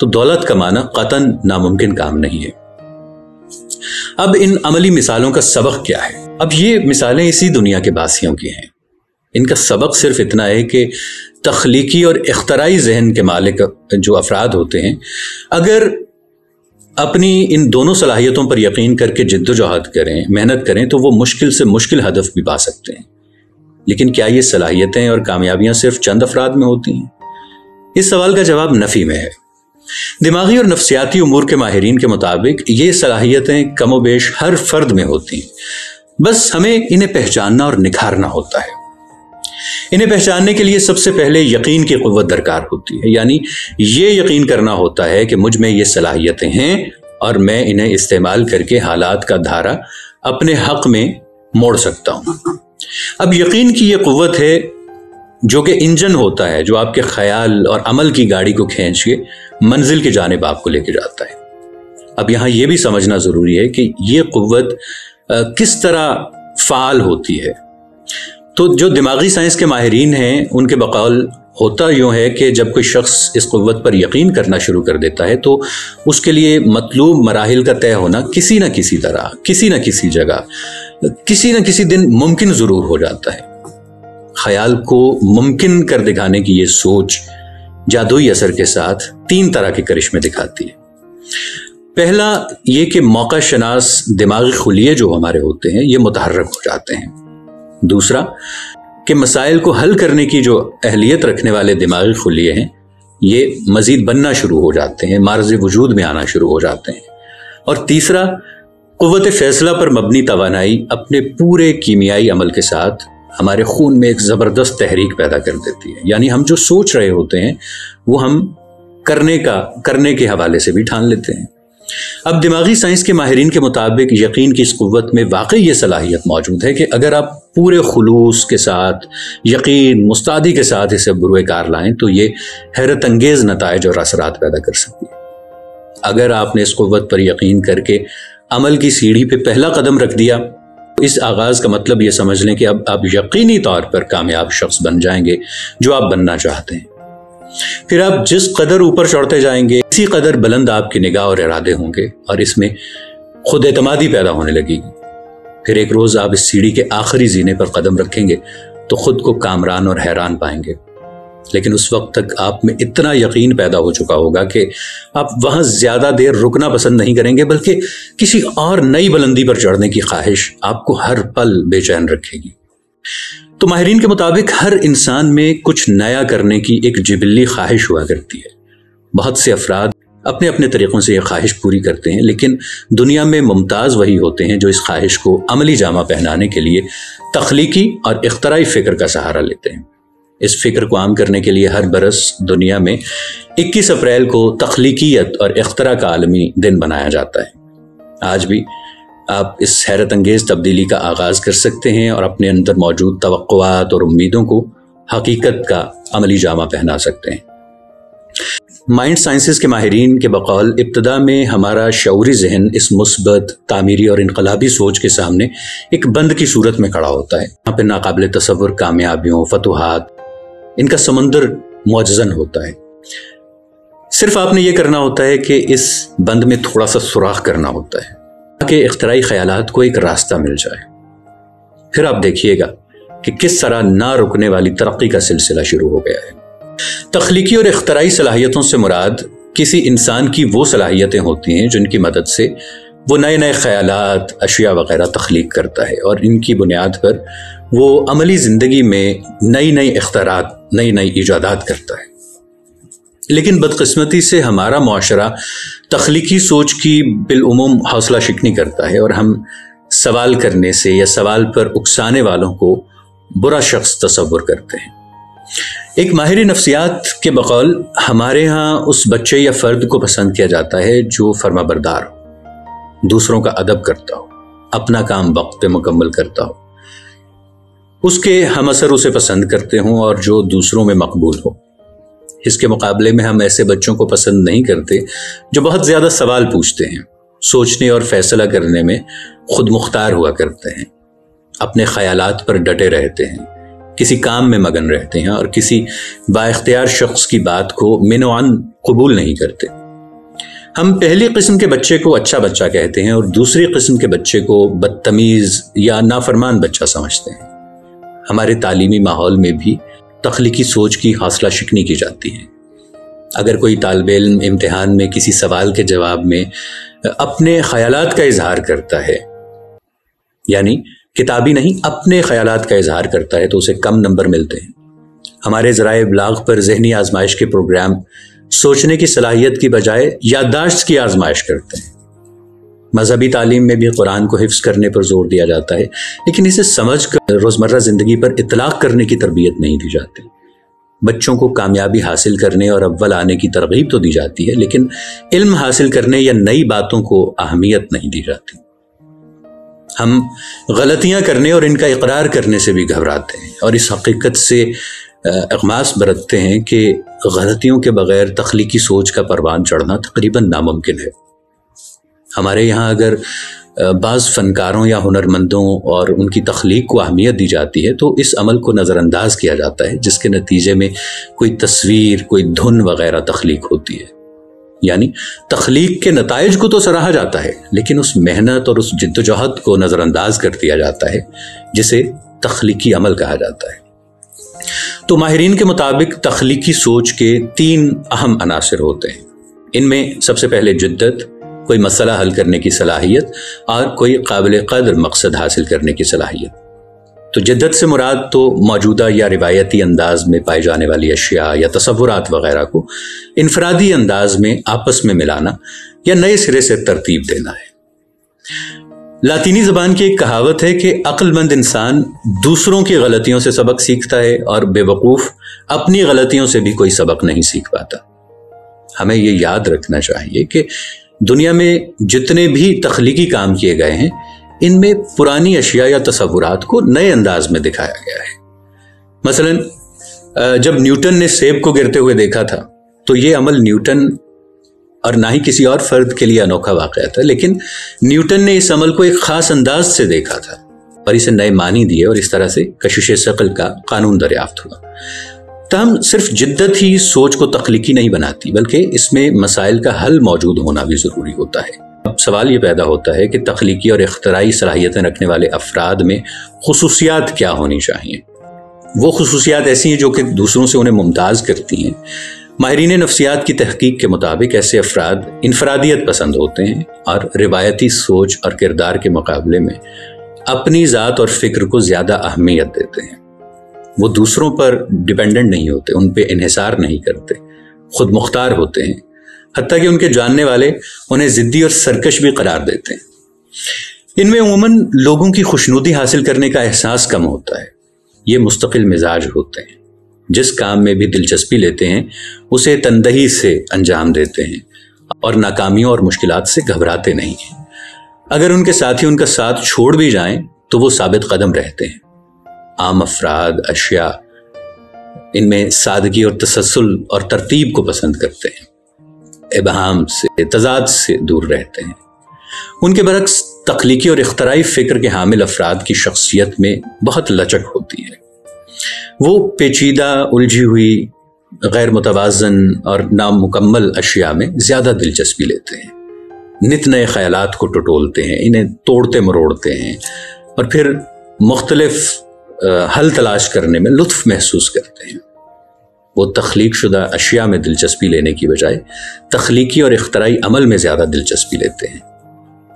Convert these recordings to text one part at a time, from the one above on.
تو دولت کمانا قطعاً ناممکن کام نہیں ہے۔ اب ان عملی مثالوں کا سبق کیا ہے؟ اب یہ مثالیں اسی دنیا کے باسیوں کی ہیں۔ ان کا سبق صرف اتنا ہے کہ تخلیقی اور اختراعی ذہن کے مالک جو افراد ہوتے ہیں، اگر اپنی ان دونوں صلاحیتوں پر یقین کر کے جد و جہد کریں، محنت کریں، تو وہ مشکل سے مشکل ہدف بھی پا سکتے ہیں۔ لیکن کیا یہ صلاحیتیں اور کامیابیاں صرف چند افراد میں ہوتی ہیں؟ اس سوال کا جواب نفی میں ہے۔ دماغی اور نفسیاتی امور کے ماہرین کے مطابق یہ صلاحیتیں کم و بیش ہر فرد میں ہوتی ہیں، بس ہمیں انہیں پہچاننا اور نکھارنا ہوتا ہے۔ انہیں پہچاننے کے لیے سب سے پہلے یقین کی قوت درکار ہوتی ہے، یعنی یہ یقین کرنا ہوتا ہے کہ مجھ میں یہ صلاحیتیں ہیں اور میں انہیں استعمال کر کے حالات کا دھارا اپنے حق میں موڑ سکتا ہوں۔ اب یقین کی یہ قوت ہے جو کہ انجن ہوتا ہے، جو آپ کے خیال اور عمل کی گاڑی کو کھینچ کے منزل کی جانب آپ کو لے کے جاتا ہے۔ اب یہاں یہ بھی سمجھنا ضروری ہے کہ یہ قوت کس طرح فعال ہوتی ہے۔ تو جو دماغی سائنس کے ماہرین ہیں ان کے بقول ہوتا یوں ہے کہ جب کوئی شخص اس قوت پر یقین کرنا شروع کر دیتا ہے تو اس کے لیے مطلوب مراحل کا طے ہونا کسی نہ کسی طرح، کسی نہ کسی جگہ، کسی نہ کسی دن ممکن ضرور ہو جاتا ہے۔ خیال کو ممکن کر دکھانے کی یہ سوچ جادوئی اثر کے ساتھ 3 طرح کے کرشمے دکھاتی ہے۔ پہلا یہ کہ موقع شناس دماغی خلیے جو ہمارے ہوتے ہیں یہ متحرک ہو جاتے ہیں۔ دوسرا کہ مسائل کو حل کرنے کی جو اہلیت رکھنے والے دماغی خلیے ہیں یہ مزید بننا شروع ہو جاتے ہیں، معرض وجود میں آنا شروع ہو جاتے ہیں۔ اور تیسرا، قوت فیصلہ پر مبنی توانائی اپنے پورے کیمیائی عمل کے ساتھ ہمارے خون میں ایک زبردست تحریک پیدا کر دیتی ہے، یعنی ہم جو سوچ رہے ہوتے ہیں وہ ہم کرنے کے حوالے سے بھی ٹھان لیتے ہیں۔ اب دماغی سائنس کے ماہرین کے مطابق یقین کی اس قوت میں واقعی یہ صلاحیت موجود ہے کہ اگر آپ پورے خلوص کے ساتھ، یقین، مستعدی کے ساتھ اسے بروئے کار لائیں تو یہ حیرت انگیز نتائج اور اثرات پیدا کر سکتی ہے۔ اگر آپ نے اس قوت پر یقین کر کے عمل کی سیڑھی پہ پہلا قدم رکھ دیا، اس آغاز کا مطلب یہ سمجھ لیں کہ اب آپ یقینی طور پر کامیاب شخص بن جائیں گے جو آپ بننا چاہتے ہیں۔ پھر آپ جس قدر اوپر چڑھتے جائیں گے اسی قدر بلند آپ کی نگاہ اور ارادے ہوں گے اور اس میں خود اعتمادی پیدا ہونے لگے گی۔ پھر ایک روز آپ اس سیڑھی کے آخری زینے پر قدم رکھیں گے تو خود کو کامران اور حیران پائیں گے، لیکن اس وقت تک آپ میں اتنا یقین پیدا ہو چکا ہوگا کہ آپ وہاں زیادہ دیر رکنا پسند نہیں کریں گے، بلکہ کسی اور نئی بلندی پر چڑھنے کی خواہش آپ کو ہر پل بے چین رکھے گی۔ تو ماہرین کے مطابق ہر انسان میں کچھ نیا کرنے کی ایک جبلی خواہش ہوا کرتی ہے۔ بہت سے افراد اپنے اپنے طریقوں سے یہ خواہش پوری کرتے ہیں، لیکن دنیا میں ممتاز وہی ہوتے ہیں جو اس خواہش کو عملی جامہ پہنانے کے لیے تخلیقی اور اختراعی فکر کا سہارا لیتے ہیں۔ اس فکر کو عام کرنے کے لیے ہر برس دنیا میں 21 اپریل کو تخلیقیت اور اختراع کا عالمی دن بنایا جاتا ہے۔ آج بھی آپ اس حیرت انگیز تبدیلی کا آغاز کر سکتے ہیں اور اپنے اندر موجود توقعات اور امیدوں کو حقیقت کا عملی جامہ پہنا سکتے ہیں۔ مائنڈ سائنسز کے ماہرین کے بقول ابتدا میں ہمارا شعوری ذہن اس مثبت، تعمیری اور انقلابی سوچ کے سامنے ایک بند کی صورت میں کھڑا ہوتا ہے۔ یہاں پہ ناقابل تصور کامیابیوں، فتوحات، ان کا سمندر معجزن ہوتا ہے۔ صرف آپ نے یہ کرنا ہوتا ہے کہ اس بند میں تھوڑا سا سوراخ کرنا ہوتا ہے تاکہ اختراعی خیالات کو ایک راستہ مل جائے۔ پھر آپ دیکھیے گا کہ کس طرح نہ رکنے والی ترقی کا سلسلہ شروع ہو گیا ہے۔ تخلیقی اور اختراعی صلاحیتوں سے مراد کسی انسان کی وہ صلاحیتیں ہوتی ہیں جن کی مدد سے وہ نئے نئے خیالات، اشیاء وغیرہ تخلیق کرتا ہے اور ان کی بنیاد پر وہ عملی زندگی میں نئی نئی اختراعات، نئی نئی ایجادات کرتا ہے۔ لیکن بدقسمتی سے ہمارا معاشرہ تخلیقی سوچ کی بالعموم حوصلہ شکنی کرتا ہے اور ہم سوال کرنے سے یا سوال پر اکسانے والوں کو برا شخص تصور کرتے ہیں۔ ایک ماہر نفسیات کے بقول ہمارے ہاں اس بچے یا فرد کو پسند کیا جاتا ہے جو فرما بردار ہو، دوسروں کا ادب کرتا ہو، اپنا کام وقت پہ مکمل کرتا ہو، اس کے ہم اثر اسے پسند کرتے ہوں اور جو دوسروں میں مقبول ہو۔ اس کے مقابلے میں ہم ایسے بچوں کو پسند نہیں کرتے جو بہت زیادہ سوال پوچھتے ہیں، سوچنے اور فیصلہ کرنے میں خود مختار ہوا کرتے ہیں، اپنے خیالات پر ڈٹے رہتے ہیں، کسی کام میں مگن رہتے ہیں اور کسی با اختیار شخص کی بات کو من و عن قبول نہیں کرتے۔ ہم پہلی قسم کے بچے کو اچھا بچہ کہتے ہیں اور دوسری قسم کے بچے کو بدتمیز یا نافرمان بچہ سمجھتے ہیں۔ ہمارے تعلیمی ماحول میں بھی تخلیقی سوچ کی حوصلہ شکنی کی جاتی ہے۔ اگر کوئی طالب علم امتحان میں کسی سوال کے جواب میں اپنے خیالات کا اظہار کرتا ہے، یعنی کتابی نہیں اپنے خیالات کا اظہار کرتا ہے، تو اسے کم نمبر ملتے ہیں۔ ہمارے ذرائع ابلاغ پر ذہنی آزمائش کے پروگرام سوچنے کی صلاحیت کی بجائے یادداشت کی آزمائش کرتے ہیں۔ مذہبی تعلیم میں بھی قرآن کو حفظ کرنے پر زور دیا جاتا ہے، لیکن اسے سمجھ کر روزمرہ زندگی پر اطلاق کرنے کی تربیت نہیں دی جاتی۔ بچوں کو کامیابی حاصل کرنے اور اول آنے کی ترغیب تو دی جاتی ہے، لیکن علم حاصل کرنے یا نئی باتوں کو اہمیت نہیں دی جاتی۔ ہم غلطیاں کرنے اور ان کا اقرار کرنے سے بھی گھبراتے ہیں اور اس حقیقت سے اغماس برتتے ہیں کہ غلطیوں کے بغیر تخلیقی سوچ کا پروان چڑھنا تقریباً ناممکن ہے۔ ہمارے یہاں اگر بعض فنکاروں یا ہنرمندوں اور ان کی تخلیق کو اہمیت دی جاتی ہے تو اس عمل کو نظر انداز کیا جاتا ہے، جس کے نتیجے میں کوئی تصویر، کوئی دھن وغیرہ تخلیق ہوتی ہے۔ یعنی تخلیق کے نتائج کو تو سراہا جاتا ہے، لیکن اس محنت اور اس جدوجہد کو نظر انداز کر دیا جاتا ہے جسے تخلیقی عمل کہا جاتا ہے۔ تو ماہرین کے مطابق تخلیقی سوچ کے 3 اہم عناصر ہوتے ہیں۔ ان میں سب سے پہلے جدت، کوئی مسئلہ حل کرنے کی صلاحیت، اور کوئی قابل قدر مقصد حاصل کرنے کی صلاحیت۔ تو جدت سے مراد تو موجودہ یا روایتی انداز میں پائی جانے والی اشیاء یا تصورات وغیرہ کو انفرادی انداز میں آپس میں ملانا یا نئے سرے سے ترتیب دینا ہے۔ لاطینی زبان کی ایک کہاوت ہے کہ عقل مند انسان دوسروں کی غلطیوں سے سبق سیکھتا ہے اور بے وقوف اپنی غلطیوں سے بھی کوئی سبق نہیں سیکھ پاتا۔ ہمیں یہ یاد رکھنا چاہیے کہ دنیا میں جتنے بھی تخلیقی کام کیے گئے ہیں، ان میں پرانی اشیاء یا تصورات کو نئے انداز میں دکھایا گیا ہے۔ مثلا جب نیوٹن نے سیب کو گرتے ہوئے دیکھا تھا تو یہ عمل نیوٹن اور نہ ہی کسی اور فرد کے لیے انوکھا واقعہ تھا، لیکن نیوٹن نے اس عمل کو ایک خاص انداز سے دیکھا تھا اور اسے نئے معنی دیے، اور اس طرح سے کشش ثقل کا قانون دریافت ہوا۔ تاہم صرف جدت ہی سوچ کو تخلیقی نہیں بناتی، بلکہ اس میں مسائل کا حل موجود ہونا بھی ضروری ہوتا ہے۔ اب سوال یہ پیدا ہوتا ہے کہ تخلیقی اور اختراعی صلاحیتیں رکھنے والے افراد میں خصوصیات کیا ہونی چاہیے؟ وہ خصوصیات ایسی ہیں جو کہ دوسروں سے انہیں ممتاز کرتی ہیں۔ ماہرین نفسیات کی تحقیق کے مطابق ایسے افراد انفرادیت پسند ہوتے ہیں اور روایتی سوچ اور کردار کے مقابلے میں اپنی ذات اور فکر کو زیادہ اہمیت دیتے ہیں۔ وہ دوسروں پر ڈیپینڈنٹ نہیں ہوتے، ان پہ انحصار نہیں کرتے، خود مختار ہوتے ہیں، حتیٰ کہ ان کے جاننے والے انہیں ضدی اور سرکش بھی قرار دیتے ہیں۔ ان میں عموماً لوگوں کی خوشنودی حاصل کرنے کا احساس کم ہوتا ہے۔ یہ مستقل مزاج ہوتے ہیں، جس کام میں بھی دلچسپی لیتے ہیں اسے تندہی سے انجام دیتے ہیں اور ناکامیوں اور مشکلات سے گھبراتے نہیں ہیں۔ اگر ان کے ساتھی ان کا ساتھ چھوڑ بھی جائیں تو وہ ثابت قدم رہتے ہیں۔ عام افراد، اشیاء ان میں سادگی اور تسلسل اور ترتیب کو پسند کرتے ہیں، ابہام سے، تضاد سے دور رہتے ہیں۔ ان کے برعکس تخلیقی اور اختراعی فکر کے حامل افراد کی شخصیت میں بہت لچک ہوتی ہے۔ وہ پیچیدہ، الجھی ہوئی، غیر متوازن اور نامکمل اشیاء میں زیادہ دلچسپی لیتے ہیں، نت نئے خیالات کو ٹٹولتے ہیں، انہیں توڑتے مروڑتے ہیں اور پھر مختلف حل تلاش کرنے میں لطف محسوس کرتے ہیں۔ وہ تخلیق شدہ اشیاء میں دلچسپی لینے کی بجائے تخلیقی اور اختراعی عمل میں زیادہ دلچسپی لیتے ہیں۔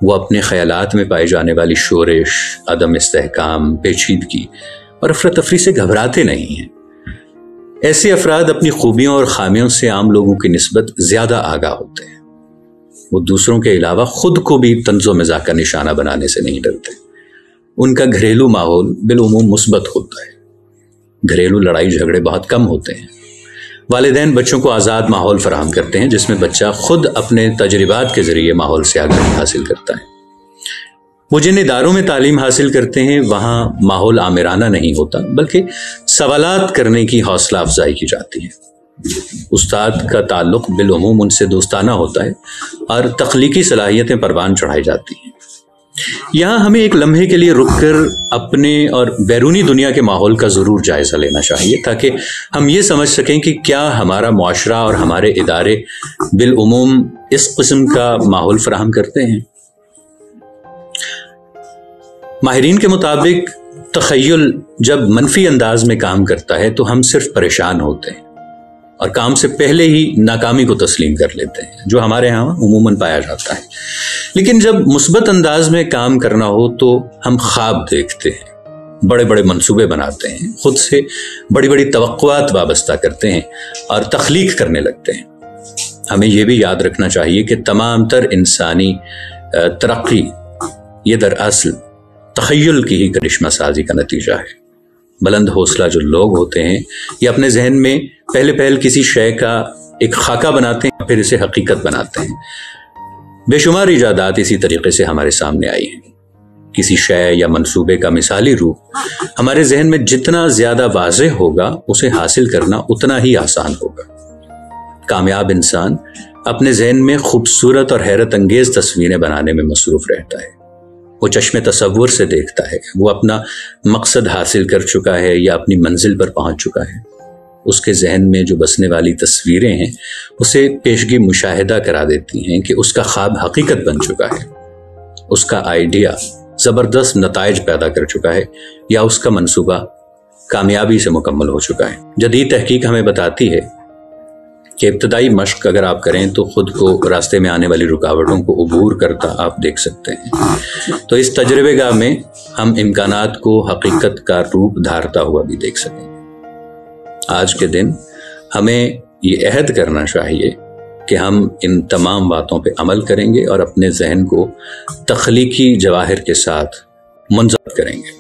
وہ اپنے خیالات میں پائی جانے والی شورش، عدم استحکام، پیچیدگی اور افراتفری سے گھبراتے نہیں ہیں۔ ایسے افراد اپنی خوبیوں اور خامیوں سے عام لوگوں کی نسبت زیادہ آگاہ ہوتے ہیں۔ وہ دوسروں کے علاوہ خود کو بھی طنز و مزاح کا نشانہ بنانے سے نہیں ڈرتے۔ ان کا گھریلو ماحول بالعموم مثبت ہوتا ہے۔ گھریلو لڑائی جھگڑے بہت کم ہوتے ہیں۔ والدین بچوں کو آزاد ماحول فراہم کرتے ہیں جس میں بچہ خود اپنے تجربات کے ذریعے ماحول سے آگاہی حاصل کرتا ہے۔ وہ جن اداروں میں تعلیم حاصل کرتے ہیں وہاں ماحول آمرانہ نہیں ہوتا، بلکہ سوالات کرنے کی حوصلہ افزائی کی جاتی ہے۔ استاد کا تعلق بالعموم ان سے دوستانہ ہوتا ہے اور تخلیقی صلاحیتیں پروان چڑھائی جاتی ہیں۔ یہاں ہمیں ایک لمحے کے لیے رک کر اپنے اور بیرونی دنیا کے ماحول کا ضرور جائزہ لینا چاہیے، تاکہ ہم یہ سمجھ سکیں کہ کیا ہمارا معاشرہ اور ہمارے ادارے بالعموم اس قسم کا ماحول فراہم کرتے ہیں۔ ماہرین کے مطابق تخیل جب منفی انداز میں کام کرتا ہے تو ہم صرف پریشان ہوتے ہیں اور کام سے پہلے ہی ناکامی کو تسلیم کر لیتے ہیں، جو ہمارے ہاں عموماً پایا جاتا ہے۔ لیکن جب مثبت انداز میں کام کرنا ہو تو ہم خواب دیکھتے ہیں، بڑے بڑے منصوبے بناتے ہیں، خود سے بڑی بڑی توقعات وابستہ کرتے ہیں اور تخلیق کرنے لگتے ہیں۔ ہمیں یہ بھی یاد رکھنا چاہیے کہ تمام تر انسانی ترقی یہ دراصل تخیل کی ہی کرشمہ سازی کا نتیجہ ہے۔ بلند حوصلہ جو لوگ ہوتے ہیں یہ اپنے ذہن میں پہلے کسی شے کا ایک خاکہ بناتے ہیں، پھر اسے حقیقت بناتے ہیں۔ بے شمار ایجادات اسی طریقے سے ہمارے سامنے آئی ہیں۔ کسی شے یا منصوبے کا مثالی روپ ہمارے ذہن میں جتنا زیادہ واضح ہوگا اسے حاصل کرنا اتنا ہی آسان ہوگا۔ کامیاب انسان اپنے ذہن میں خوبصورت اور حیرت انگیز تصویریں بنانے میں مصروف رہتا ہے۔ وہ چشم تصور سے دیکھتا ہے، وہ اپنا مقصد حاصل کر چکا ہے یا اپنی منزل پر پہنچ چکا ہے۔ اس کے ذہن میں جو بسنے والی تصویریں ہیں اسے پیشگی مشاہدہ کرا دیتی ہیں کہ اس کا خواب حقیقت بن چکا ہے، اس کا آئیڈیا زبردست نتائج پیدا کر چکا ہے یا اس کا منصوبہ کامیابی سے مکمل ہو چکا ہے۔ جدید تحقیق ہمیں بتاتی ہے کہ ابتدائی مشق اگر آپ کریں تو خود کو راستے میں آنے والی رکاوٹوں کو عبور کرتا آپ دیکھ سکتے ہیں۔ تو اس تجربے گاہ میں ہم امکانات کو حقیقت کا روپ دھارتا ہوا بھی دیکھ سکیں۔ آج کے دن ہمیں یہ عہد کرنا چاہیے کہ ہم ان تمام باتوں پہ عمل کریں گے اور اپنے ذہن کو تخلیقی جواہر کے ساتھ منضبط کریں گے۔